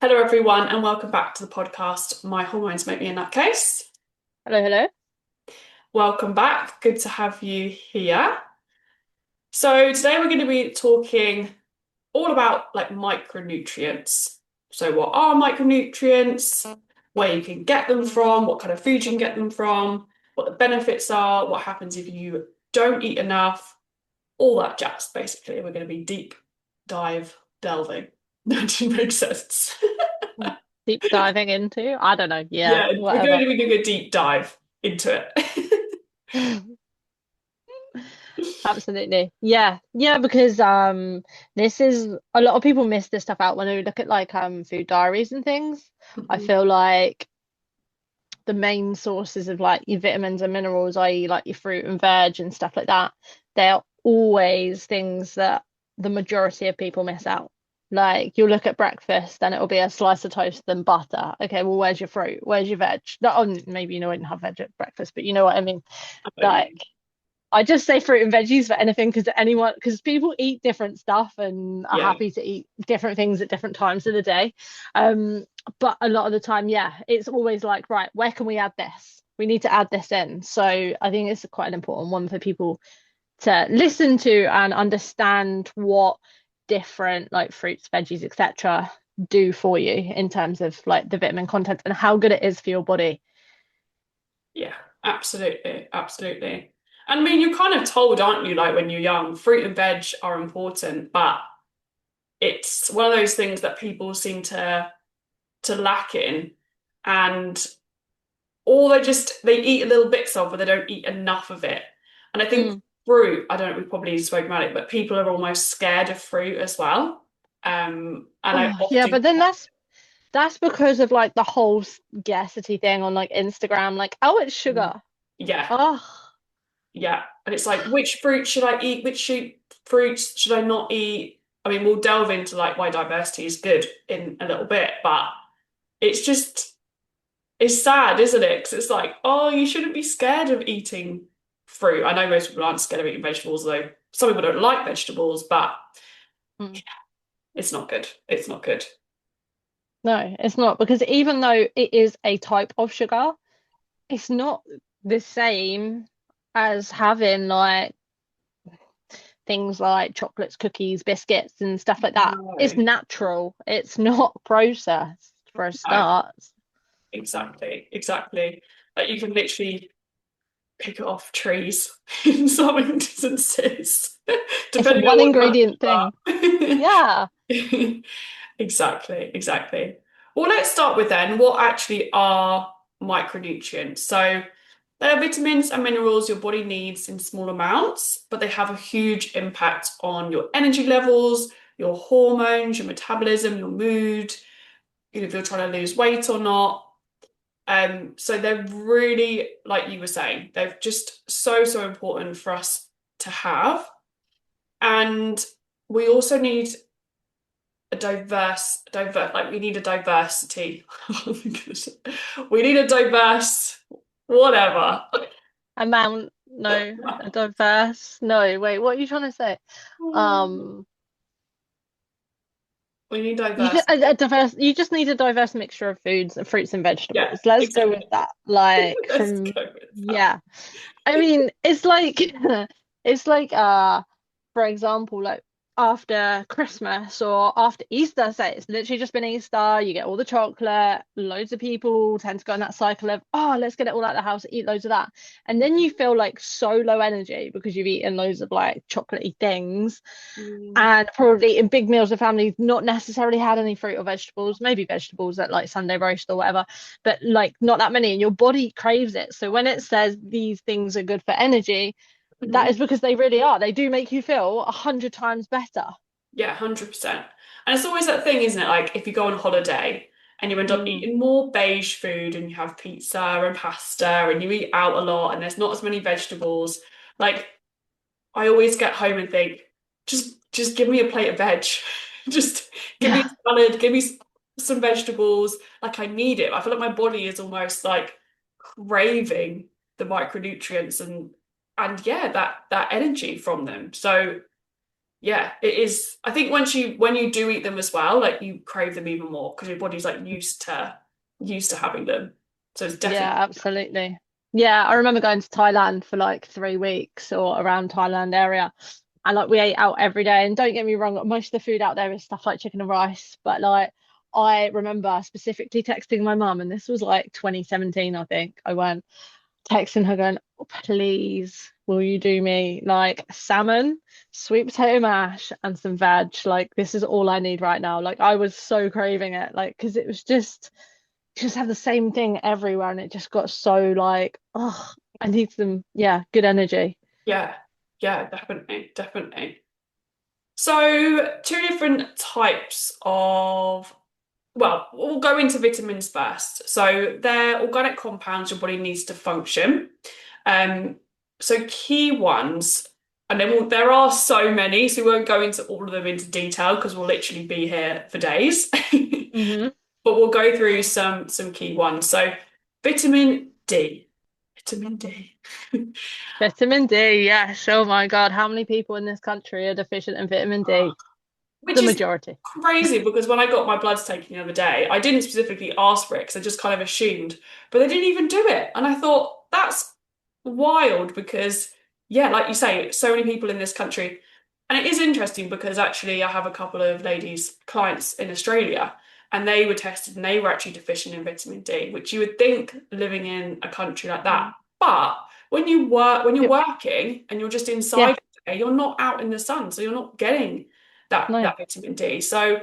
Hello, everyone, and welcome back to the podcast. My hormones make me a nutcase. Hello, hello. Welcome back. Good to have you here. So, today we're going to be talking all about like micronutrients. So, what are micronutrients? Where you can get them from? What kind of food you can get them from? What the benefits are? What happens if you don't eat enough? All that jazz, basically. We're going to be deep dive delving. That didn't make sense. Deep diving into, I don't know. Yeah, Yeah, we're going whatever. to be doing a deep dive into it. Absolutely. Yeah. Yeah, because this is a lot of people miss this stuff out when they look at like food diaries and things. I Mhm. feel like the main sources of like your vitamins and minerals, i.e. like your fruit and veg and stuff like that, they're always things that the majority of people miss out. Like you'll look at breakfast and it'll be a slice of toast and butter. Okay, well, where's your fruit? Where's your veg? No, oh, maybe you know I didn't have veg at breakfast, but you know what I mean. I know what you Like mean. I just say fruit and veggies for anything because people eat different stuff and are Yeah, happy to eat different things at different times of the day. Um, but a lot of the time, yeah, it's always like, right, where can we add this? We need to add this in. So I think it's quite an important one for people to listen to and understand what different like fruits, veggies, etc. do for you in terms of like the vitamin content and how good it is for your body. yeah, absolutely, absolutely. And I mean, you're kind of told, aren't you, like when you're young, fruit and veg are important, but it's one of those things that people seem to lack in, and or they eat little bits of, but they don't eat enough of it. And I think Mm. fruit, I don't know, we've probably spoken about it, but people are almost scared of fruit as well. And I Oh, yeah, often, but then that's because of like the whole scarcity thing on like Instagram. Like, oh, it's sugar. yeah, Oh, yeah. And it's like, which fruit should I eat? Fruits should I not eat? I mean, we'll delve into like why diversity is good in a little bit, but it's just, it's sad, isn't it? Because it's like, oh, you shouldn't be scared of eating fruit. I know most people aren't scared of eating vegetables, though some people don't like vegetables, but mm. it's not good. It's not good. No, it's not because even though it is a type of sugar, it's not the same as having like things like chocolates, cookies, biscuits, and stuff like that. No, It's natural. It's not processed for a no, start. exactly, exactly. Like you can literally pick it off trees in some instances, It's a depending one on what ingredient thing. Yeah. you are. Exactly, exactly. Well, let's start with then what actually are micronutrients. So they're vitamins and minerals your body needs in small amounts, but they have a huge impact on your energy levels, your hormones, your metabolism, your mood, if you're trying to lose weight or not. So they're really, like you were saying, they're just so important for us to have. And we also need a like we need a diversity. We need a diverse whatever. Amount, no, diverse. No, wait, what are you trying to say? Um, We need you just diversity. a diverse. You just need a diverse mixture of foods, fruits and Yeah, vegetables. Let's go with exactly. that. Like Let's from, go with that. yeah. I mean, it's like it's like for example, like after Christmas or after Easter, say it's literally just been Easter, you get all the chocolate, loads of people tend to go in that cycle of, oh, let's get it all out of the house, eat loads of that. And then you feel like so low energy because you've eaten loads of like chocolatey things Mm, and probably in big meals of family not necessarily had any fruit or vegetables, maybe vegetables at like Sunday roast or whatever, but like not that many, and your body craves it. So when it says these things are good for energy, that mhm. is because they really are. They do make you feel 100 times better. Yeah, 100%. And it's always that thing, isn't it? Like if you go on holiday and you end up Mm. eating more beige food and you have pizza and pasta and you eat out a lot and there's not as many vegetables, like I always get home and think, just give me a plate of veg. Just give me a Yeah. salad, give me some vegetables. Like I need it. I feel like my body is almost like craving the micronutrients and yeah, that energy from them. So Yeah, it is. I think when you do eat them as well, like you crave them even more because your body's like used to having them. So it's Yeah, definitely absolutely. Yeah, I remember going to Thailand for like 3 weeks or around Thailand area. And like we ate out every day. And don't get me wrong, most of the food out there is stuff like chicken and rice. But like I remember specifically texting my mum, and this was like 2017, I think. I went texting her going, "Oh, please, will you do me like salmon, sweet potato mash, and some veg? Like this is all I need right now." Like I was so craving it, like because it was just have the same thing everywhere, and it just got so like, oh, I need some, yeah, good energy. yeah, yeah, definitely, definitely. So two different types of well, we'll go into vitamins first. So they're organic compounds your body needs to function. Um, so key ones, and there are so many, so we won't go into all of them into detail because we'll literally be here for days. Hmm. But we'll go through some key ones. So vitamin D. Vitamin D. Vitamin D, yes. Oh my God, how many people in this country are deficient in vitamin D? Which The is majority. crazy because when I got my bloods taken the other day, I didn't specifically ask for it because I just kind of assumed, but they didn't even do it. And I thought that's wild because, yeah, like you say, so many people in this country. And it is interesting because actually I have a couple of ladies, clients in Australia, and they were tested and they were actually deficient in vitamin D, which you would think living in a country like that. Mm. But when you're Yep. working and you're just Yeah, inside, you're not out in the sun, so you're not getting no. that vitamin D. So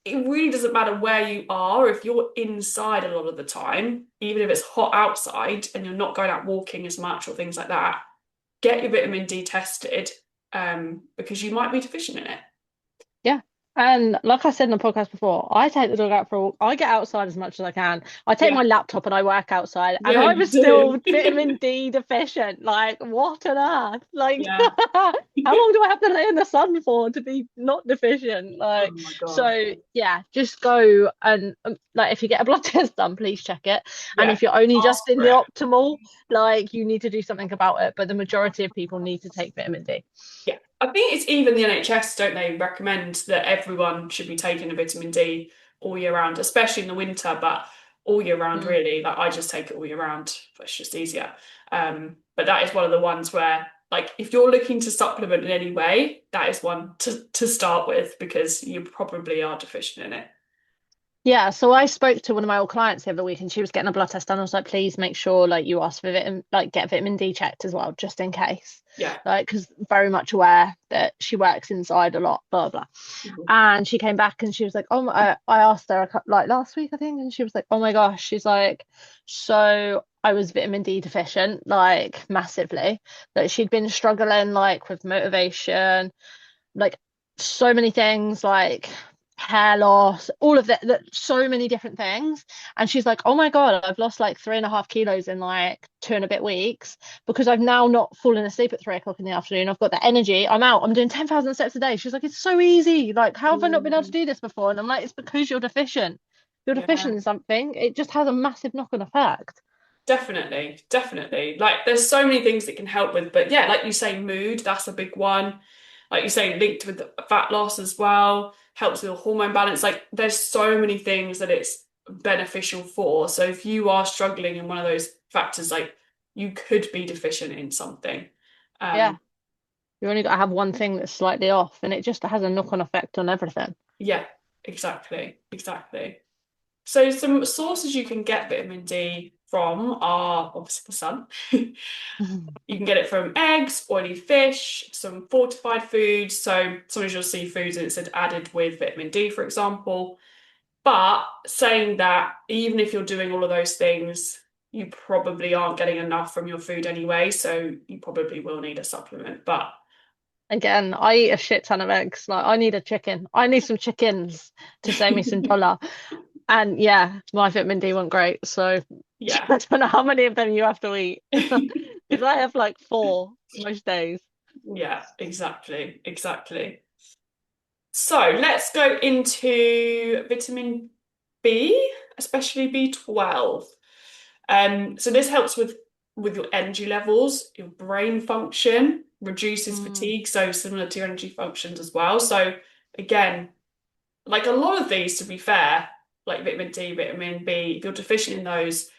it really doesn't matter where you are. If you're inside a lot of the time, even if it's hot outside and you're not going out walking as much or things like that, get your vitamin D tested because you might be deficient in it. Yeah. And like I said in the podcast before, I take the dog out for a walk. I get outside as much as I can. I take Yeah, my laptop and I work outside, and yeah, I you was do. still vitamin D deficient. Like, what on earth? Like, Yeah. how long do I have to lay in the sun for to be not deficient? Oh Like, my God. so yeah, just go and like if you get a blood test done, please check it. And Yeah. if you're only Ask just in for the it. optimal, like you need to do something about it. But the majority of people need to take vitamin D. Yeah. I think it's even the NHS, don't they, recommend that everyone should be taking a vitamin D all year round, especially in the winter, but all year round, Mm. really. Like I just take it all year round. It's just easier. But that is one of the ones where, like, if you're looking to supplement in any way, that is one to start with because you probably are deficient in it. Yeah, so I spoke to one of my old clients the other week and she was getting a blood test done. I was like, please make sure like you ask for vitamin, like get vitamin D checked as well, just in case. Yeah. Like, because very much aware that she works inside a lot, blah, blah. Mhm. And she came back and she was like, oh, I asked her like last week, I think, and she was like, oh my gosh, she's like, so I was vitamin D deficient, like massively, that she'd been struggling like with motivation, like so many things like hair loss, all of that, so many different things. And she's like, oh my God, I've lost like 3.5 kilos in like 2.5 weeks because I've now not fallen asleep at 3 o'clock in the afternoon. I've got the energy. I'm out. I'm doing 10,000 steps a day. She's like, it's so easy. Like, how have I not been able to Mm. do this before? And I'm like, it's because you're deficient. You're Yeah. deficient in something. It just has a massive knock-on effect. Definitely, definitely. Like there's so many things it can help with, but yeah, like you say, mood, that's a big one. Like you say, linked with the fat loss as well, helps with the hormone balance. Like there's so many things that it's beneficial for. So if you are struggling in one of those factors, like you could be deficient in something. Yeah. Um, You only got to have one thing that's slightly off, and it just has a knock-on effect on everything. yeah, exactly, exactly. So some sources you can get vitamin D from are obviously the sun. You can get it from eggs, oily fish, some fortified foods. So sometimes you'll see foods and it said added with vitamin D, for example. But saying that, even if you're doing all of those things, you probably aren't getting enough from your food anyway. So you probably will need a supplement. But Again, I eat a shit ton of eggs. Like, I need a chicken. I need some chickens to save me some dollar. And yeah, my vitamin D wasn't great. So yeah, I don't know how many of them you have to eat. Because I have like four most days. yeah, exactly, exactly. So let's go into vitamin B, especially B12. So this helps with your energy levels, your brain function. reduces Mm. fatigue, so similar to your energy functions as well. So again, like a lot of these, to be fair, like vitamin D, vitamin B, if you're deficient in those,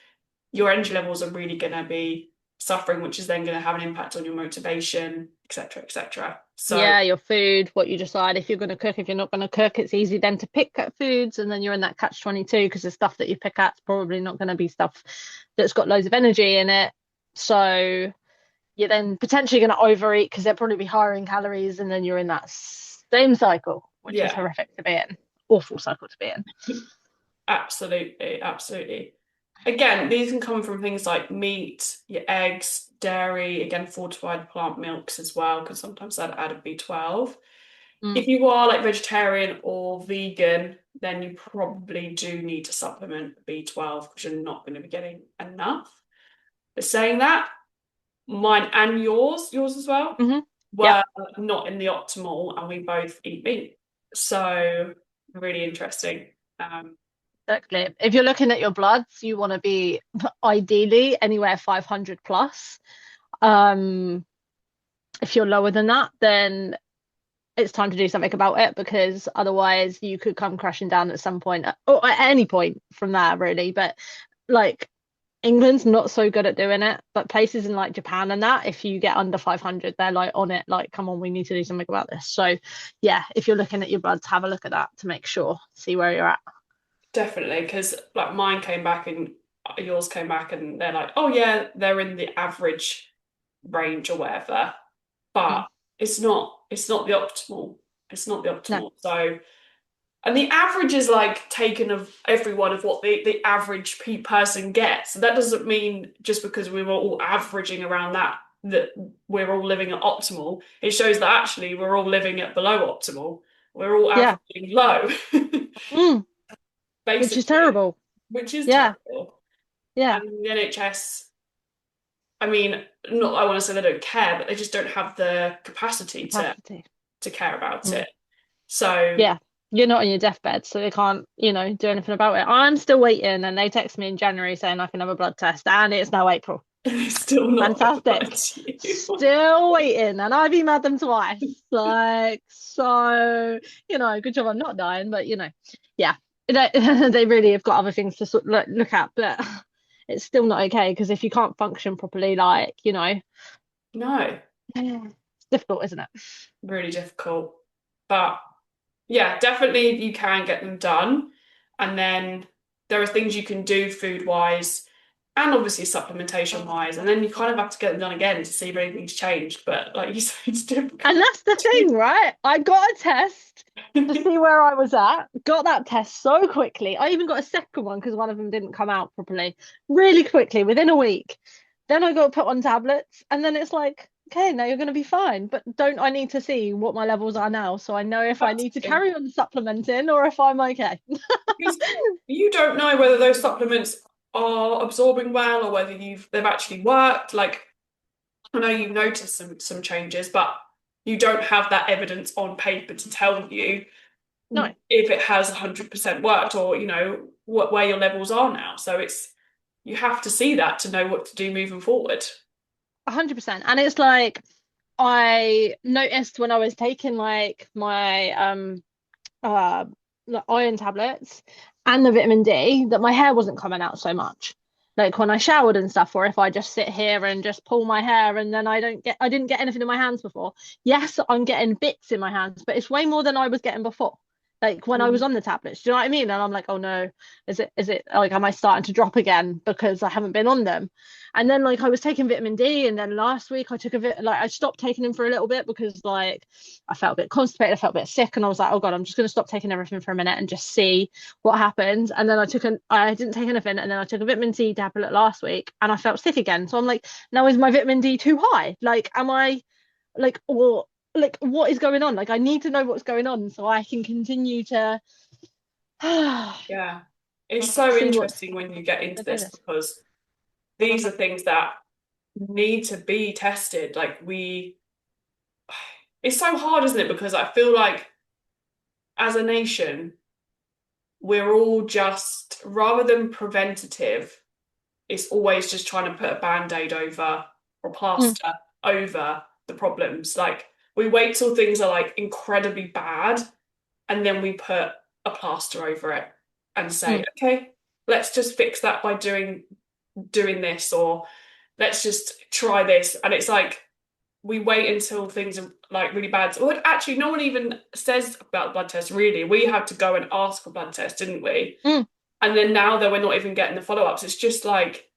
your energy levels are really going to be suffering, which is then going to have an impact on your motivation, etc., etc. So Yeah, your food, what you decide if you're going to cook, if you're not going to cook, it's easy then to pick at foods, and then you're in that catch 22 because the stuff that you pick at's probably not going to be stuff that's got loads of energy in it. So you're then potentially going to overeat because they'll probably be higher in calories, and then you're in that same cycle, which is yeah, horrific to be in. Awful cycle to be in. absolutely, absolutely. Again, these can come from things like meat, your eggs, dairy, again, fortified plant milks as well, because sometimes that add a B12. Mm. If you are like vegetarian or vegan, then you probably do need to supplement B12 because you're not going to be getting enough. But saying that, mine and yours as well, Hmm. Yep, were not in the optimal, and we both eat meat. So really interesting. Um, exactly. If you're looking at your bloods, you want to be ideally anywhere 500 plus. Um, if you're lower than that, then it's time to do something about it because otherwise you could come crashing down at some point or at any point from there, really. But like England's not so good at doing it, but places in like Japan and that, if you get under 500, they're like on it, like, come on, we need to do something about this. So, yeah, if you're looking at your bloods, have a look at that to make sure, see where you're at. Definitely, because like mine came back and yours came back, and they're like, oh yeah, they're in the average range or whatever, Mm. but it's not the optimal. It's not the No, optimal. So, and the average is like taken of everyone of what the average person gets. So that doesn't mean just because we were all averaging around that we're all living at optimal. It shows that actually we're all living at below optimal. We're all yeah, averaging low, mm, which is basically, terrible. which is Yeah, terrible. yeah, And the NHS, I mean, not I want to say they don't care, but they just don't have the capacity capacity. to care about Mm. it. So Yeah, you're not on your deathbed, so they can't, do anything about it. I'm still waiting, and they text me in January saying I can have a blood test, and it's now April. it's still not Fantastic. replied to you. Still waiting, and I've emailed them twice. Like, so, good job I'm not dying, but yeah, they really have got other things to sort look at, but it's still not okay because if you can't function properly, like, No, it's difficult, isn't it? really difficult. But yeah, definitely you can get them done. And then there are things you can do food wise and obviously supplementation wise. And then you kind of have to get them done again to see if anything's changed. But like you said, it's And difficult. that's the thing, right? I got a test to see where I was at. Got that test so quickly. I even got a second one because one of them didn't come out properly. Really quickly, within a week. Then I got put on tablets, and then it's like, okay, now you're going to be fine. But don't I need to see what my levels are now so I know if I need to Exactly. carry on supplementing or if I'm okay? Because you don't know whether those supplements are absorbing well or whether they've actually worked. Like I know you've noticed some changes, but you don't have that evidence on paper to tell you No, if it has 100% worked or where your levels are now. So you have to see that to know what to do moving forward. 100%. And it's like I noticed when I was taking like my uh like iron tablets and the vitamin D that my hair wasn't coming out so much. Like when I showered and stuff, or if I just sit here and just pull my hair and then I didn't get anything in my hands before. Yes, I'm getting bits in my hands, but it's way more than I was getting before. Like when I was Mm. on the tablets, do you know what I mean? And I'm like, oh no, is it like am I starting to drop again because I haven't been on them? And then like I was taking vitamin D, and then last week I took a bit like I stopped taking them for a little bit because like I felt a bit constipated, I felt a bit sick, and I was like, oh God, I'm just going to stop taking everything for a minute and just see what happens. And then I didn't take anything, and then I took a vitamin C tablet last week, and I felt sick again. So I'm like, now is my vitamin D too high? Like, am I like, or like, what is going on? Like, I need to know what's going on so I can continue to Yeah. It's so see what's interesting when you get into to do this this. because these are things that need to be tested. It's so hard, isn't it? Because I feel like as a nation, we're all just, rather than preventative, it's always just trying to put a band-aid over or Mm, plaster over. the problems. Like we wait till things are like incredibly bad and then we put a plaster over it and say, Mm. okay, let's just fix that by doing this, or let's just try this. And it's like we wait until things are like really bad. Well, actually, no one even says about the blood test, really. We had to go and ask for blood tests, didn't we? Mm. And then now that we're not even getting the follow-ups, it's just like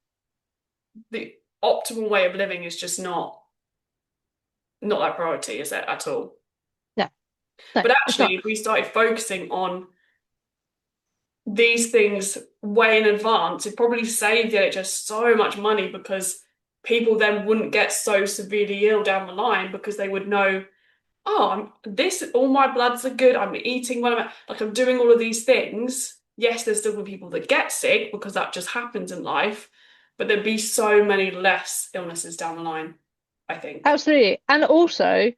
the optimal way of living is just not that priority, is it at all? No, no, But it's not. actually, if we started focusing on these things way in advance, it probably saved the NHS so much money because people then wouldn't get so severely ill down the line because they would know, oh, this, all my bloods are good. I'm eating well. I'm doing all of these things. Yes, there's still people that get sick because that just happens in life, but there'd be so many less illnesses down the line, I think. Absolutely. And also,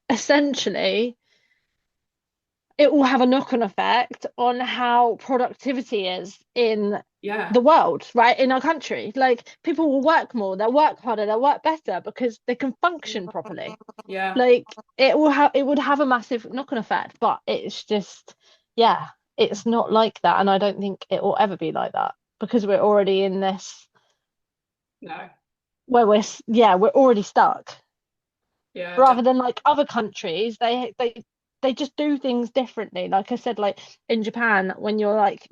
essentially, it will have a knock-on effect on how productivity is in Yeah, the world, right? In our country. Like people will work more, they'll work harder, they'll work better because they can function properly. yeah, Like it would have a massive knock-on effect, but it's just, yeah, it's not like that. And I don't think it will ever be like that because we're already in this no, where yeah, we're already stuck. yeah, Rather than like other countries, they just do things differently. Like I said, like in Japan, when you're like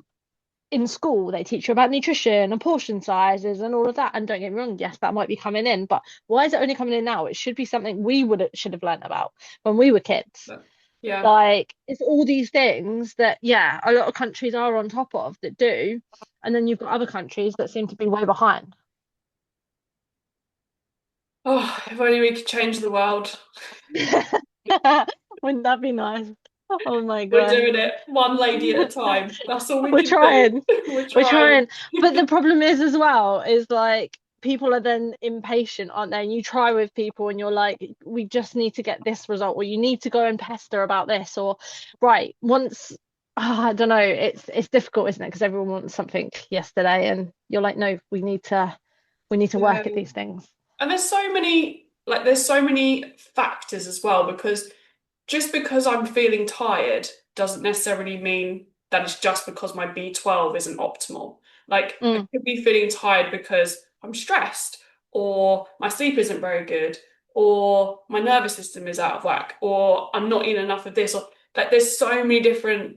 in school, they teach you about nutrition and portion sizes and all of that. And don't get me wrong, yes, that might be coming in, but why is it only coming in now? It should be something we would should have learned about when we were kids. yeah. Like it's all these things that, yeah, a lot of countries are on top of that do, and then you've got other countries that seem to be way behind. Oh, if only we could change the world. Wouldn't that be nice? Oh my We're God. doing it one lady at a time. That's all we We're can do. trying. We're We're trying. trying. But the problem is as well, is like people are then impatient, aren't they? And you try with people and you're like, we just need to get this result, or you need to go and pester about this, or right, once I don't know, it's difficult, isn't it? Because everyone wants something yesterday and you're like, no, we need to Yeah. work at these things. And there's so many factors as well, because just because I'm feeling tired doesn't necessarily mean that it's just because my B12 isn't optimal. Like I Mm, could be feeling tired because I'm stressed, or my sleep isn't very good, or my nervous system is out of whack, or I'm not eating enough of this, or like there's so many different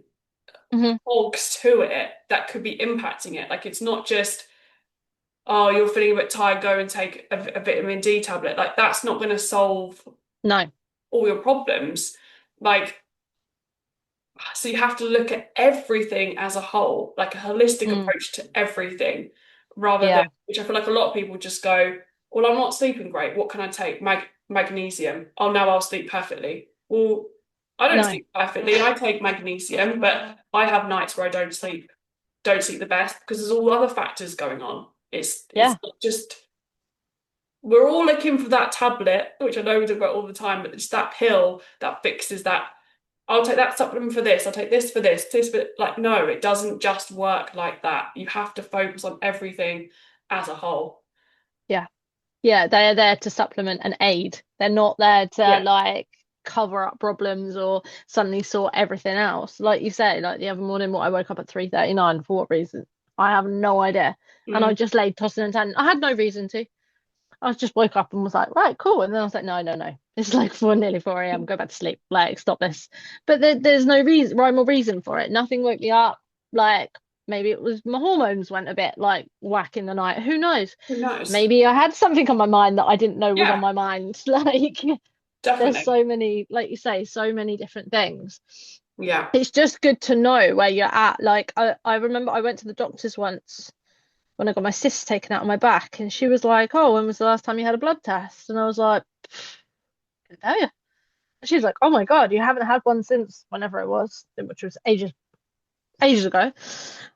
hmm. cogs to it that could be impacting it. Like it's not just, oh, you're feeling a bit tired, go and take a vitamin D tablet. Like that's not going to solve No. all your problems. Like, so you have to look at everything as a whole, like a holistic Mm, approach to everything, rather than, yeah. which I feel like a lot of people just go, well, I'm not sleeping great. What can I take? Magnesium. Oh, now I'll sleep perfectly. Well, I don't No. sleep perfectly. I take magnesium, but I have nights where I don't sleep the best because there's all other factors going on. It's Yeah. not just, we're all looking for that tablet, which I know we talk about all the time, but it's that pill that fixes that. I'll take that supplement for this, I'll take this for this for, like, no, it doesn't just work like that. You have to focus on everything as a whole. Yeah. Yeah, they are there to supplement and aid. They're not there to Yeah. like cover up problems or suddenly sort everything else. Like you say, like the other morning, what I woke up at 3:39 for what reason? I have no idea. And I Mm. just laid tossing and turning. I had no reason to. I just woke up and was like, right, cool. And then I was like, no, no, no. It's like nearly 4 a.m. Go back to sleep. Like, stop this. But there's no reason, rhyme or reason for it. Nothing woke me up. Like, maybe it was my hormones went a bit like whack in the night. Who knows? Who knows? Maybe I had something on my mind that I didn't know was on Yeah, my mind. Like, there's definitely. so many, like you say, so many different things. Yeah. It's just good to know where you're at. Like, I remember I went to the doctor's once when I got my cysts taken out of my back, and she was like, "Oh, when was the last time you had a blood test?" And I was like, "Couldn't tell you." And she's like, "Oh my God, you haven't had one since whenever it was, which was ages ago."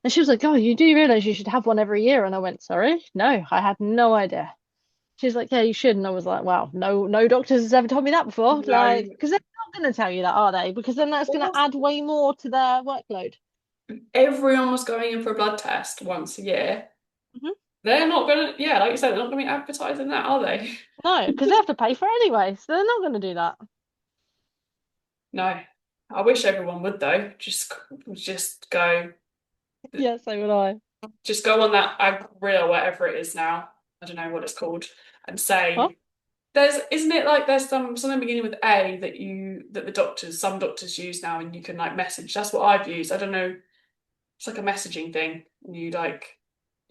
And she was like, "Oh, you do realize you should have one every year?" And I went, "Sorry, no, I had no idea." She's like, "Yeah, you should." And I was like, "Wow, no doctors has ever told me that before." Like, No. because they're not going to tell you that, are they? Because then that's going to Well, add way more to their workload. everyone was going in for a blood test once a year. They're not gonna, yeah, like you said, they're not gonna be advertising that, are they? No, because they have to pay for it anyway, so they're not going to do that. No. I wish everyone would though. Just go Yeah, so would I. just go on that Agria, whatever it is now. I don't know what it's called, and Huh? say there's isn't it like there's something beginning with A that the some doctors use now and you can like message. That's what I've used. I don't know. It's like a messaging thing. And you like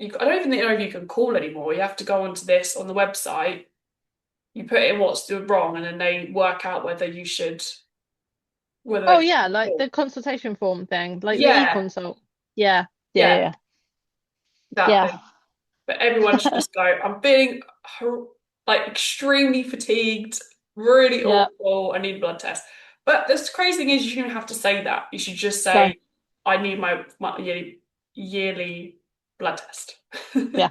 I don't even know if you can call anymore. You have to go onto this on the website. You put in what's wrong, and then they work out whether Oh they yeah, can like call. the consultation form thing, like the Yeah, e-consult. Yeah, yeah, yeah, yeah, that yeah, thing. But everyone should just go, I'm feeling like extremely fatigued, really yeah. awful, I need a blood test. But the crazy thing is you shouldn't have to say that. You should just No, say, I need my yearly blood test. yeah,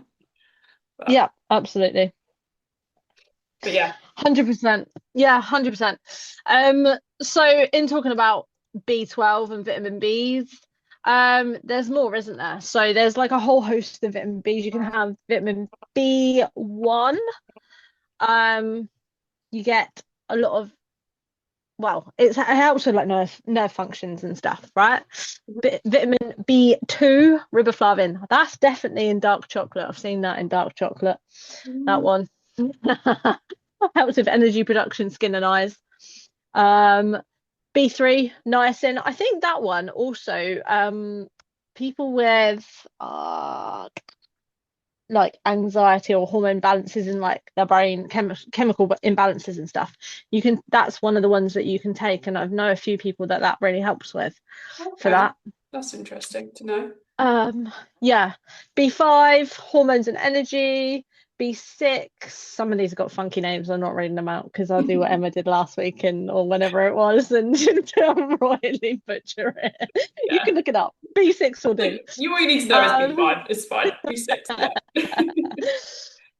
But, yeah, absolutely. but yeah. 100%. Yeah, 100%. Um, so in talking about B12 and vitamin Bs, there's more, isn't there? So there's like a whole host of vitamin Bs. You can have vitamin B1. Um, you get a lot of, well, it helps with like nerve functions and stuff, right? Vitamin B2, riboflavin. That's definitely in dark chocolate. I've seen that in dark chocolate. That Mm, one. Helps with energy production, skin and eyes. Um, B3, niacin. I think that one also, people with like anxiety or hormone balances in like their brain, chemical imbalances and stuff. You can, that's one of the ones that you can take, and I've know a few people that that really helps with for okay. that. That's interesting to know. Um, yeah, B5, hormones and energy. B6, some of these have got funky names. I'm not reading them out because I'll do what Emma did last week and or whenever it was and royally butcher it. You Yeah. can look it up. B6 will do. You all you need to know is Um, B5. It's fine. B6.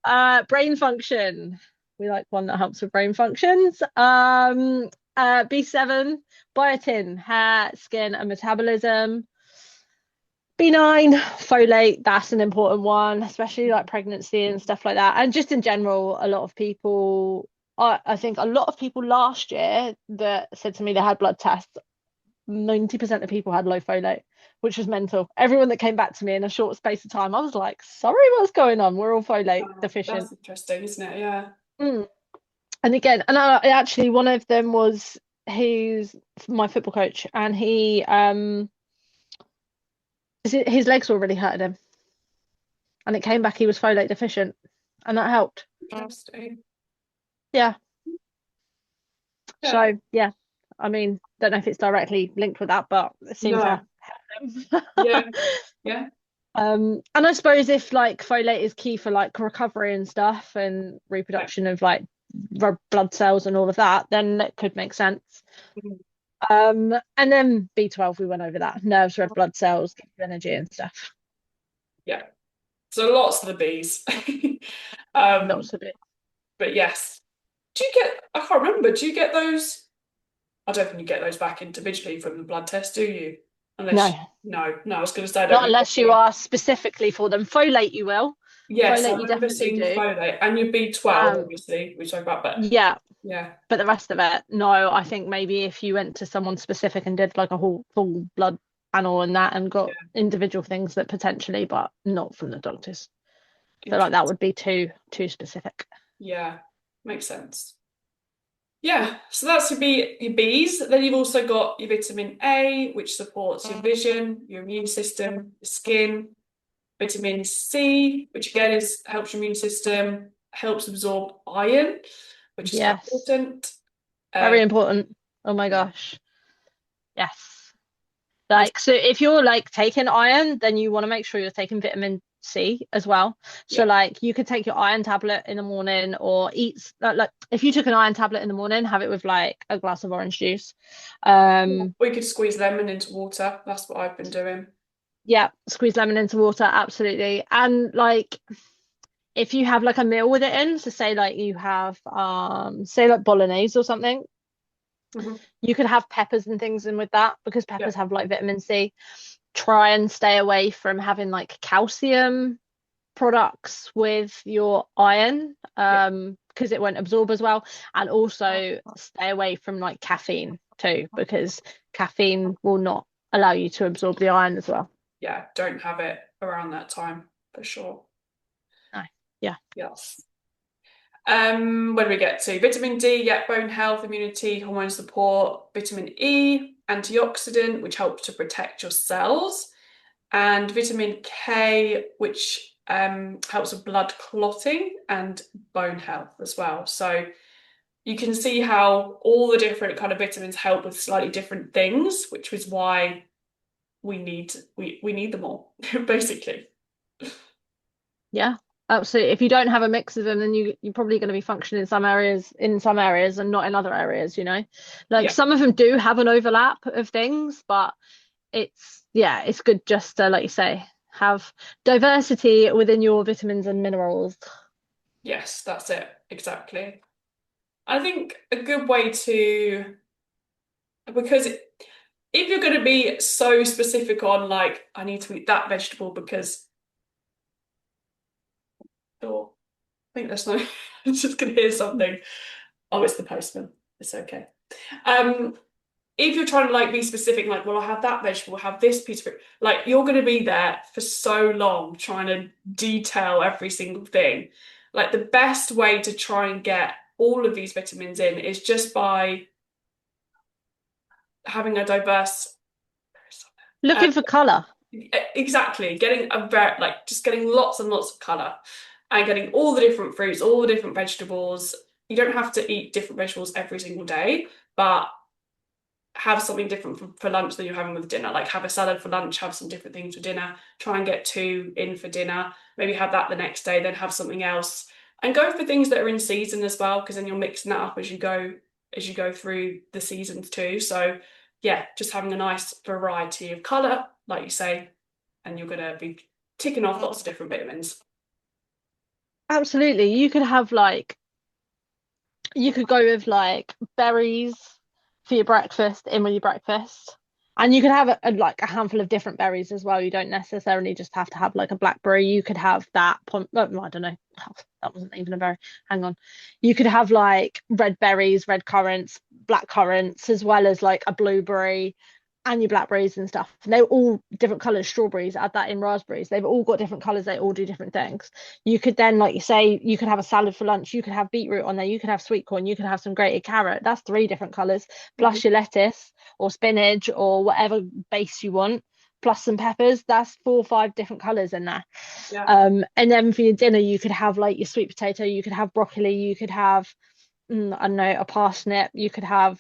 Yeah. brain function. We like one that helps with brain functions. B7, biotin, hair, skin, and metabolism. B9, folate, that's an important one, especially like pregnancy and stuff like that. And just in general, a lot of people, I think a lot of people last year that said to me they had blood tests, 90% of people had low folate, which was mental. Everyone that came back to me in a short space of time, I was like, sorry, what's going on? We're all folate Oh, that's deficient. interesting, isn't it? Yeah. Mm. And again, and I actually, one of them was, he's my football coach, and he, his legs were really hurting him and it came back he was folate deficient, and that helped. Interesting. Yeah. Yeah. So yeah, I mean, don't know if it's directly linked with that, but it seemed to No. help Yeah. them. Yeah. And I suppose if like folate is key for like recovery and stuff and Yeah. reproduction of like blood cells and all of that, then it could make sense. Mhm. And then B12, we went over that. Nerves, red blood cells, give you energy and stuff. Yeah. So lots of the bees. Um, Lots of it. but yes. I can't remember, do you get those? I don't think you get those back individually from the blood test, do you? No, No, I was going to say I don't not remember unless you seeing. are specifically for them. Folate, you will. Yes, I Folate, you remember definitely seeing do. folate and your B12, Um, obviously, we talked about, but yeah, yeah, but the rest of it, no. I think maybe if you went to someone specific and did like a whole full blood panel and that and got yeah, individual things that potentially, but not from the doctors. I feel like that interesting. would be too specific. Yeah, makes sense. Yeah, so that's your B's. Then you've also got your vitamin A, which supports your vision, your immune system, your skin. Vitamin C, which again is helps your immune system, helps absorb iron, which is quite Yes, important. Um, very important. Oh my yeah, gosh. Yes. and Like, so if you're like taking iron, then you want to make sure you're taking vitamin C as well. So yeah, like you could take your iron tablet in the morning or eat like if you took an iron tablet in the morning, have it with like a glass of orange juice. Um, we could squeeze lemon into water. That's what I've been doing. yeah, squeeze lemon into water, absolutely. And like if you have like a meal with it in, so say like you have say like bolognese or something, Mhm. you could have peppers and things in with that because Yeah, peppers have like vitamin C. Try and stay away from having like calcium products with your iron, Yeah. because it won't absorb as well, and also stay away from like caffeine too, because caffeine will not allow you to absorb the iron as well. Yeah, don't have it around that time for sure. No. Yeah. Yes. Where do we get to? Vitamin D, yeah, bone health, immunity, hormone support. Vitamin E, antioxidant, which helps to protect your cells. And vitamin K, which helps with blood clotting and bone health as well. So you can see how all the different kind of vitamins help with slightly different things, which is why we need them all, basically. Yeah, absolutely. If you don't have a mix of them, then you're probably going to be functioning in some areas and not in other areas, you know. Like Yeah, some of them do have an overlap of things, but it's good just to, like you say, have diversity within your vitamins and minerals. yes, that's it, exactly. I think a good way to, because if you're going to be so specific on like, I need to eat that vegetable because, or I think that's not, I'm just going to hear something. Oh, it's the postman. It's okay. Um, if you're trying to like be specific, like, well, I'll have that vegetable, I'll have this piece of fruit, like you're going to be there for so long trying to detail every single thing. Like the best way to try and get all of these vitamins in is just by having a diverse, uh, Looking for color. exactly, getting a very like just getting lots and lots of color and getting all the different fruits, all the different vegetables. You don't have to eat different vegetables every single day, but have something different for lunch than you're having with dinner. Like have a salad for lunch, have some different things for dinner, try and get two in for dinner, maybe have that the next day, then have something else. And go for things that are in season as well, because then you're mixing that up as you go through the seasons too. So yeah, just having a nice variety of colour, like you say, and you're gonna be ticking off lots of different vitamins. Absolutely. You could go with like berries for your breakfast, in with your breakfast. And you could have like a handful of different berries as well. You don't necessarily just have to have like a blackberry. You could have that. I don't know. That wasn't even a berry. Hang on. You could have like red berries, red currants, black currants, as well as like a blueberry and your blackberries and stuff. And they're all different colours. Strawberries, add that in raspberries. They've all got different colours. They all do different things. You could then, like you say, you could have a salad for lunch. You could have beetroot on there. You could have sweet corn. You could have some grated carrot. That's three different colours, Mhm. plus your lettuce or spinach or whatever base you want, plus some peppers. That's 4 or 5 different colours in there. Yeah. And then for your dinner, you could have like your sweet potato. You could have broccoli. You could have, I don't know, a parsnip. You could have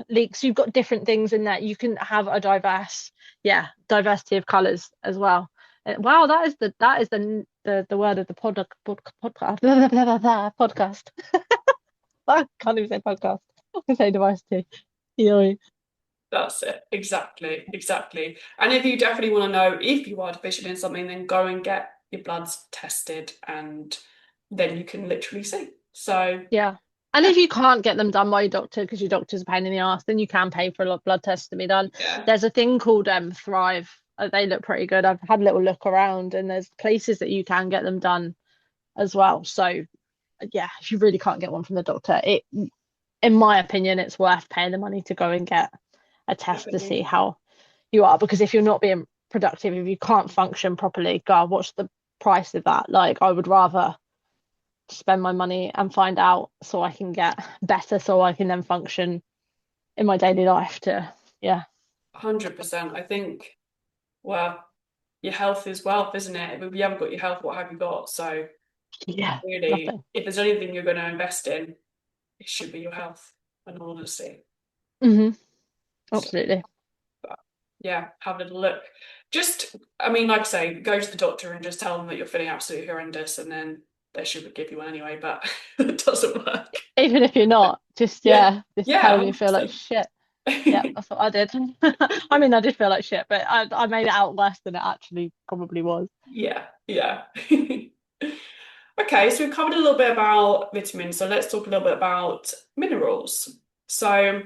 leeks. You've got different things in there. You can have a diversity of colours as well. Wow, that is the word of the podcast. Podcast. I can't even say podcast. I can say diversity. Yeah. That's it. Exactly. Exactly. And if you definitely want to know if you are deficient in something, then go and get your bloods tested and then you can literally see. So, Yeah. And yeah. if you can't get them done by your doctor because your doctor's a pain in the ass, then you can pay for a lot of blood tests to be done. Yeah. There's a thing called Thrive. They look pretty good. I've had a little look around and there's places that you can get them done as well. So yeah, if you really can't get one from the doctor, in my opinion, it's worth paying the money to go and get a test to see Definitely. how you are. Because if you're not being productive, if you can't function properly, God, what's the price of that? Like, I would rather spend my money and find out so I can get better, so I can then function in my daily life to, yeah. 100%. I think, well, your health is wealth, isn't it? If you haven't got your health, what have you got? So, Yeah, really, nothing. if there's anything you're going to invest in, it should be your health, in all honesty. Hmm. So, Absolutely. but yeah, have a little look. Just, I mean, like I say, go to the doctor and just tell them that you're feeling absolutely horrendous, and then they should give you one anyway, but it doesn't work. Even if you're not, just, Yeah, yeah, just yeah, tell them you feel like 100%. shit. Yeah, that's what I did. I mean, I did feel like shit, but I made it out worse than it actually probably was. Yeah, yeah. Okay, so we've covered a little bit about vitamins, so let's talk a little bit about minerals. So,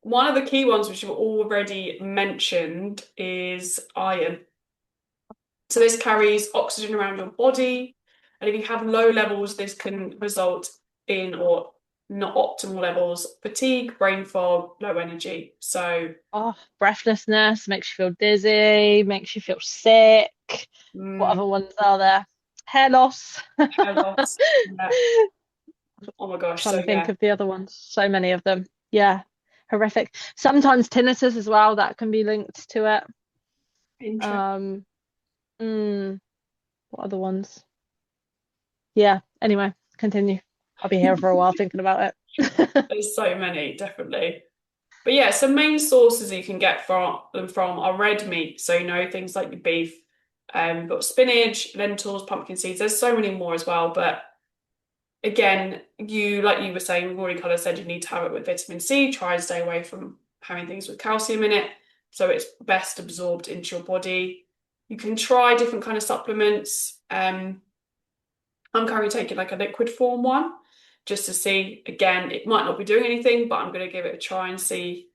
one of the key ones which you've already mentioned is iron. So this carries oxygen around your body. And if you have low levels, this can result in, or not optimal levels, fatigue, brain fog, low energy. So, Oh, breathlessness makes you feel dizzy, makes you feel sick. What mm, other ones are there? Hair loss. hair loss. Yeah. Oh my gosh. Trying So to think yeah, of the other ones. So many of them. Yeah, horrific. Sometimes tinnitus as well, that can be linked to it. interesting. Um, mm, what other ones? Yeah, anyway, continue. I'll be here for a while thinking about it. There's so many, definitely. But yeah, some main sources you can get from are red meat. So things like your beef, but spinach, lentils, pumpkin seeds. There's so many more as well. But again, like you were saying, we've already kind of said you need to have it with vitamin C. Try and stay away from having things with calcium in it, so it's best absorbed into your body. You can try different kind of supplements. I'm currently taking like a liquid form one just to see. Again, it might not be doing anything, but I'm going to give it a try and see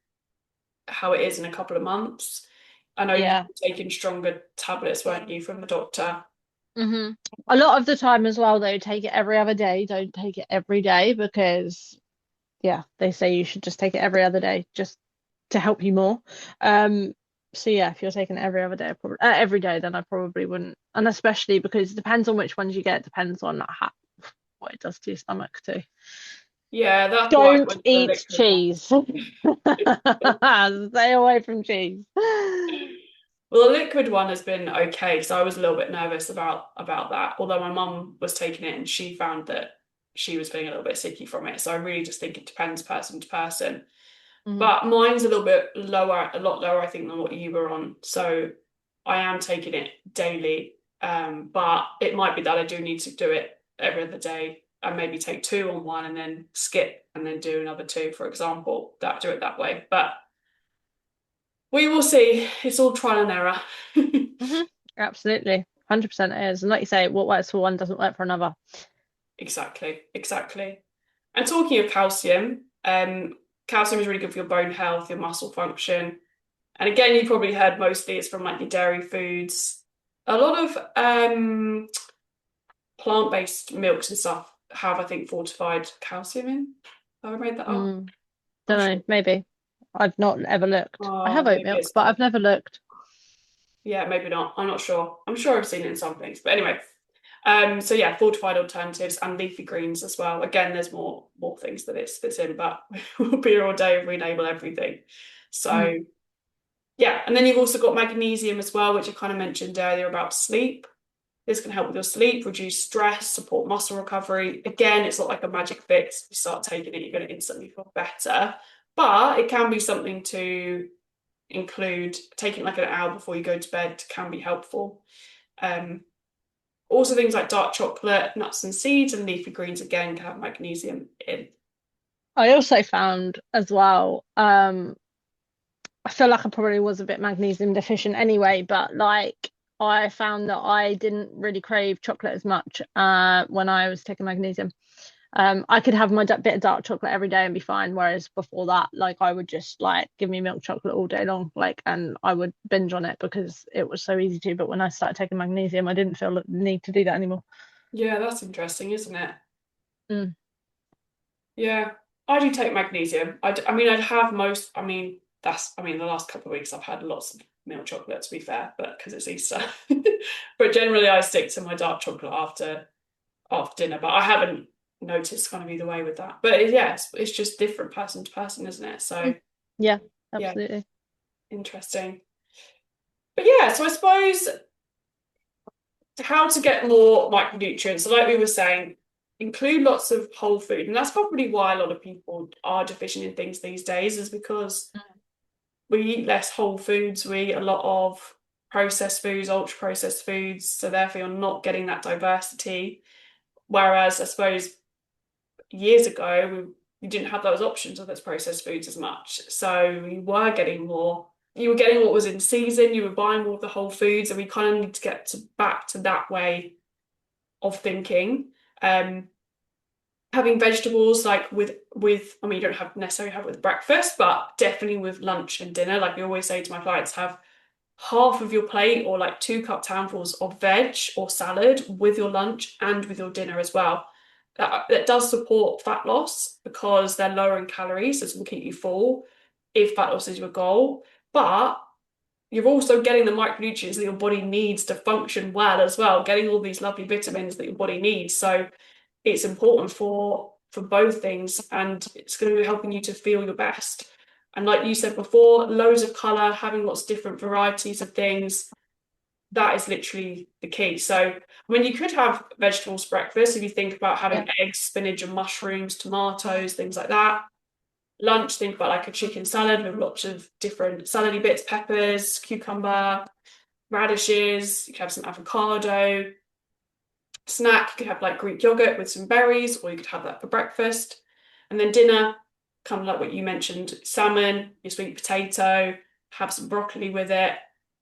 how it is in a couple of months. I know you Yeah. were taking stronger tablets, weren't you, from the doctor? hmm A lot of the time as well, though, take it every other day. Don't take it every day because, yeah, they say you should just take it every other day just to help you more. Um, so yeah, if you're taking it every other day, every day, then I probably wouldn't. And especially because it depends on which ones you get, depends on what it does to your stomach too. Yeah, that's why I Don't went for the eat liquid one. cheese. Stay away from cheese. Well, the liquid one has been okay, so I was a little bit nervous about that. Although my mum was taking it and she found that she was feeling a little bit sicky from it. So I really just think it depends person to person. Mhm. But mine's a little bit lower, a lot lower, I think, than what you were on. So I am taking it daily. But it might be that I do need to do it every other day and maybe take two on one and then skip and then do another two, for example. Do it that way. But we will see. It's all trial and error. hmm Absolutely. 100% it is. And like you say, what works for one doesn't work for another. Exactly, exactly. And talking of calcium, calcium is really good for your bone health, your muscle function. And again, you probably heard mostly it's from like your dairy foods. A lot of plant-based milks and stuff have, I think, fortified calcium in. Have I made that up? Mm, I'm don't sure. know, maybe. I've not ever looked. I have Oh, oat maybe milk, it's but there. I've never looked. Yeah, maybe not. I'm not sure. I'm sure I've seen it in some things. But anyway, so yeah, fortified alternatives and leafy greens as well. Again, there's more things that it's in, but we'll be here all day if we enable everything. Mm. So yeah, and then you've also got magnesium as well, which I kind of mentioned earlier about sleep. This can help with your sleep, reduce stress, support muscle recovery. Again, it's not like a magic fix. You start taking it, you're going to instantly feel better. But it can be something to include. Taking like an hour before you go to bed can be helpful. Um, Also, things like dark chocolate, nuts and seeds, and leafy greens again can have magnesium in. I also found as well, I feel like I probably was a bit magnesium deficient anyway, but like I found that I didn't really crave chocolate as much when I was taking magnesium. I could have my bit of dark chocolate every day and be fine, whereas before that, like I would just like give me milk chocolate all day long, like, and I would binge on it because it was so easy to. But when I started taking magnesium, I didn't feel the need to do that anymore. Yeah, that's interesting, isn't it? Mm, Yeah, I do take magnesium. I mean, I'd have most. I mean, the last couple of weeks I've had lots of milk chocolate to be fair, but because it's Easter. But generally, I stick to my dark chocolate after dinner. But I haven't noticed kind of either way with that. But yeah, it's just different person to person, isn't it? So mm. Yeah, yeah, absolutely. interesting. But yeah, so I suppose how to get more micronutrients. So like we were saying, include lots of whole food. And that's probably why a lot of people are deficient in things these days, is because we eat less whole foods, we eat a lot of processed foods, ultra processed foods. So therefore you're not getting that diversity. Whereas I suppose years ago we didn't have those options of those processed foods as much. So we were getting more. You were getting what was in season, you were buying more of the whole foods, and we kind of need to get back to that way of thinking. Um, Having vegetables like with I mean you don't have necessarily have it with breakfast, but definitely with lunch and dinner. Like we always say to my clients, have half of your plate or like 2 cup handfuls of veg or salad with your lunch and with your dinner as well. That does support fat loss because they're lower in calories, so it will keep you full if fat loss is your goal. But you're also getting the micronutrients that your body needs to function well as well, getting all these lovely vitamins that your body needs. So it's important for both things, and it's going to be helping you to feel your best. And like you said before, loads of color, having lots of different varieties of things, that is literally the key. So, I mean, you could have vegetables for breakfast if you think about having Yeah. eggs, spinach, and mushrooms, tomatoes, things like that. Lunch, think about like a chicken salad with lots of different salady bits, peppers, cucumber, radishes. You could have some avocado. Snack, you could have like Greek yogurt with some berries, or you could have that for breakfast. And then dinner, kind of like what you mentioned, salmon, your sweet potato, have some broccoli with it.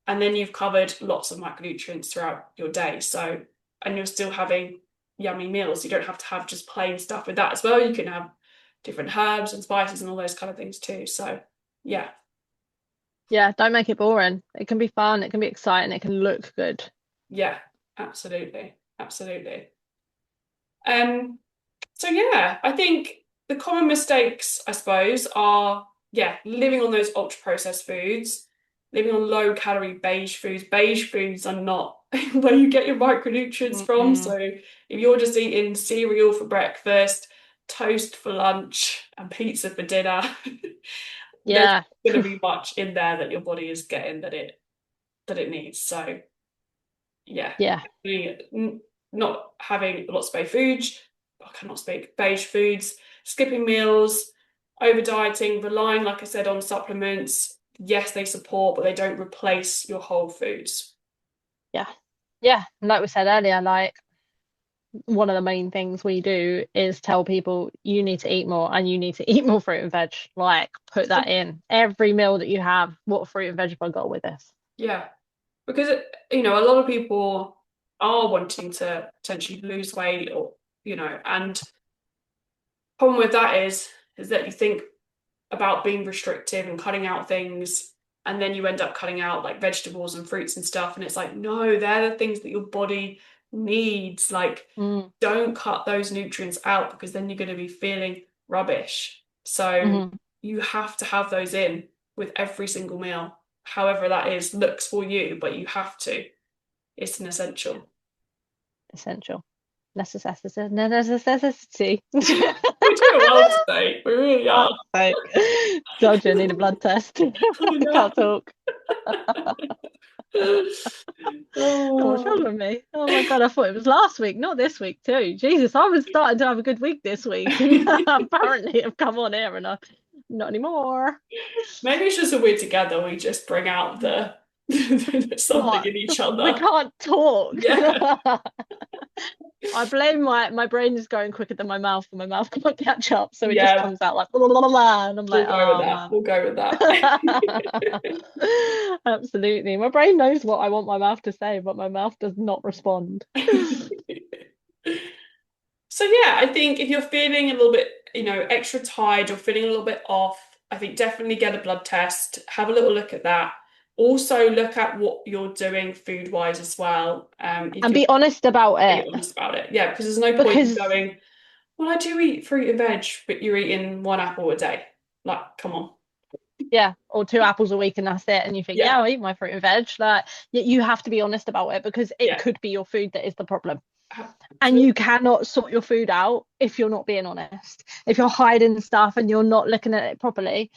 And then you've covered lots of micronutrients throughout your day. So, and you're still having yummy meals. You don't have to have just plain stuff with that as well. You can have different herbs and spices and all those kind of things too. So, yeah, Yeah, don't make it boring. It can be fun, it can be exciting, it can look good. yeah, absolutely, absolutely. Um, So yeah, I think the common mistakes, I suppose, are yeah, living on those ultra processed foods, living on low calorie beige foods. Beige foods are not where you get your micronutrients from. Mm-mm. So if you're just eating cereal for breakfast, toast for lunch, and pizza for dinner, there's Yeah, going to be much in there that your body is getting that it needs. So yeah, yeah, not having lots of beige foods, I cannot speak, beige foods, skipping meals, over dieting, relying, like I said, on supplements. Yes, they support, but they don't replace your whole foods. yeah, yeah. And like we said earlier, like one of the main things we do is tell people you need to eat more and you need to eat more fruit and veg. Like put that in every meal that you have. What fruit and veg have I got with this? Yeah, because a lot of people are wanting to potentially lose weight or, and problem with that is that you think about being restrictive and cutting out things, and then you end up cutting out like vegetables and fruits and stuff, and it's like, no, they're the things that your body needs. Like, Mm, don't cut those nutrients out because then you're going to be feeling rubbish. So hmm. you have to have those in with every single meal, however that is looks for you, but you have to. It's an essential. Essential. Necessity. We're doing well today. We really are. Fuck's sake. God, you need a blood test. I I know. can't talk. Oh, what's wrong Oh. with me? Oh my God, I thought it was last week, not this week too. Jesus, I was starting to have a good week this week, and apparently I've come on here and I not anymore. Maybe it's just when we're together, we just bring out the something What? in each We other. can't talk. Yeah, I blame my brain is going quicker than my mouth, and my mouth can't catch up, so it just yeah, comes out like blah, blah, blah, blah, and I'm we'll like, go with oh that. man. We'll go with that. Absolutely. My brain knows what I want my mouth to say, but my mouth does not respond. So yeah, I think if you're feeling a little bit, extra tired or feeling a little bit off, I think definitely get a blood test, have a little look at that. Also look at what you're doing food wise as well. If And you're be honest about really it honest about it. Yeah, because there's no point in because, going, well, I do eat fruit and veg, but you're eating one apple a day. Like, come on. yeah, or 2 apples a week and that's it. And you think, Yeah, yeah, I'll eat my fruit and veg. Like, you have to be honest about it because it yeah, could be your food that is the problem. And absolutely. you cannot sort your food out if you're not being honest. If you're hiding stuff and you're not looking at it properly,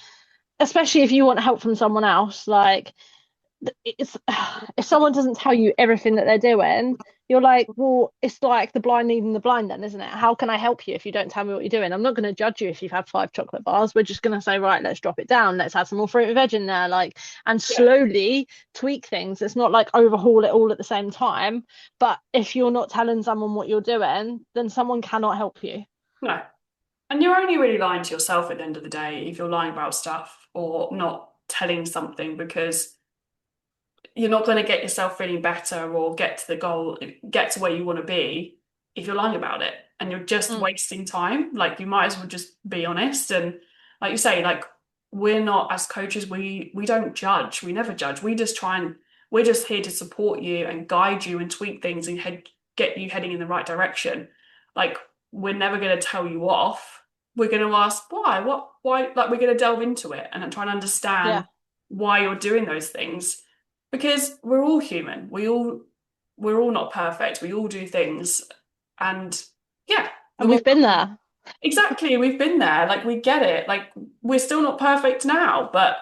especially if you want help from someone else, like it's if someone doesn't tell you everything that they're doing, you're like, well, it's like the blind leading the blind then, isn't it? How can I help you if you don't tell me what you're doing? I'm not going to judge you if you've had 5 chocolate bars. We're just going to say, right, let's drop it down. Let's add some more fruit and veg in there, like, and Yeah, slowly tweak things. It's not like overhaul it all at the same time. But if you're not telling someone what you're doing, then someone cannot help you. no. And you're only really lying to yourself at the end of the day if you're lying about stuff or not telling something, because you're not going to get yourself feeling better or get to the goal, get to where you want to be if you're lying about it. And you're just Mm, wasting time. Like, you might as well just be honest. And like you say, like, we're not, as coaches, we don't judge. We never judge. We just try and We're just here to support you and guide you and tweak things and get you heading in the right direction. Like, we're never going to tell you off. We're going to ask why, why, like, we're going to delve into it and try and understand Yeah. why you're doing those things because we're all human. We're all not perfect. We all do things. And yeah, the And more we've been there. exactly we've been there, like we get it. Like we're still not perfect now, but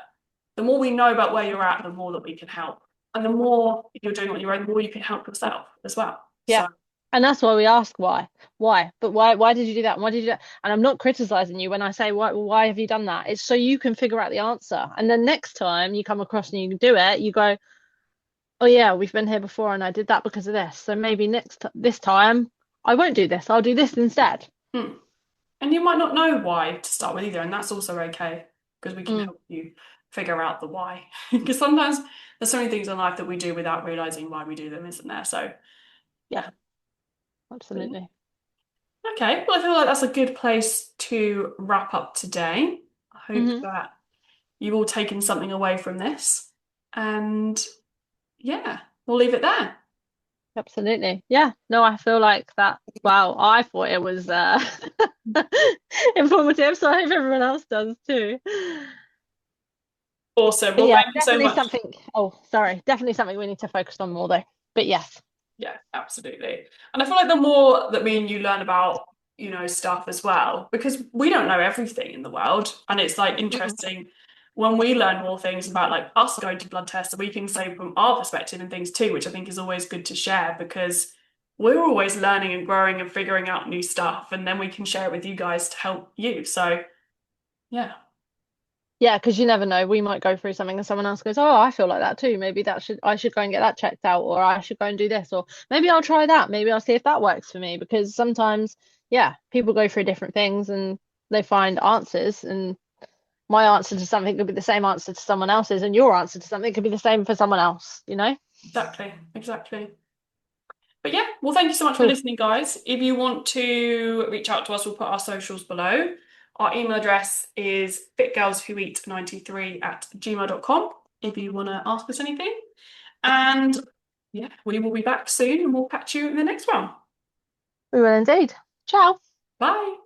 the more we know about where you're at, the more that we can help. And the more you're doing on your own, the more you can help yourself as well. Yeah. So And that's why we ask why. Why? But why did you do that? And why did you do that? And I'm not criticizing you when I say why have you done that? It's so you can figure out the answer. And then next time you come across and you do it, you go, oh yeah, we've been here before and I did that because of this. So maybe this time I won't do this. I'll do this instead. hmm. And you might not know why to start with either, and that's also okay because we can Mm, help you figure out the why. Because sometimes there's so many things in life that we do without realizing why we do them, isn't there? So yeah, yeah. But yeah. absolutely. Okay, well, I feel like that's a good place to wrap up today. I hope Hmm. that you've all taken something away from this. And yeah, we'll leave it there. Absolutely. Yeah. No, I feel like that. Wow, I thought it was informative, so I hope everyone else does too. Awesome. But Well, yeah, thank you so definitely much. something. Oh, sorry, definitely something we need to focus on more though. But yes. Yeah, absolutely. And I feel like the more that me and you learn about, stuff as well, because we don't know everything in the world. And it's like Mm. interesting when we learn more things about like us going to blood tests that we can say from our perspective and things too, which I think is always good to share because we're always learning and growing and figuring out new stuff. And then we can share it with you guys to help you. So yeah, Yeah, because you never know. We might go through something and someone else goes, "Oh, I feel like that too. Maybe I should go and get that checked out, or I should go and do this, or maybe I'll try that. Maybe I'll see if that works for me." Because sometimes, yeah, people go through different things and they find answers, and my answer to something could be the same answer to someone else's, and your answer to something could be the same for someone else, you know? exactly, exactly. But yeah, well, thank you so much for Cool. listening, guys. If you want to reach out to us, we'll put our socials below. Our email address is fitgirlswhoeat93@gmail.com if you want to ask us anything. And yeah, we will be back soon and we'll catch you in the next one. We will indeed. Ciao. Bye.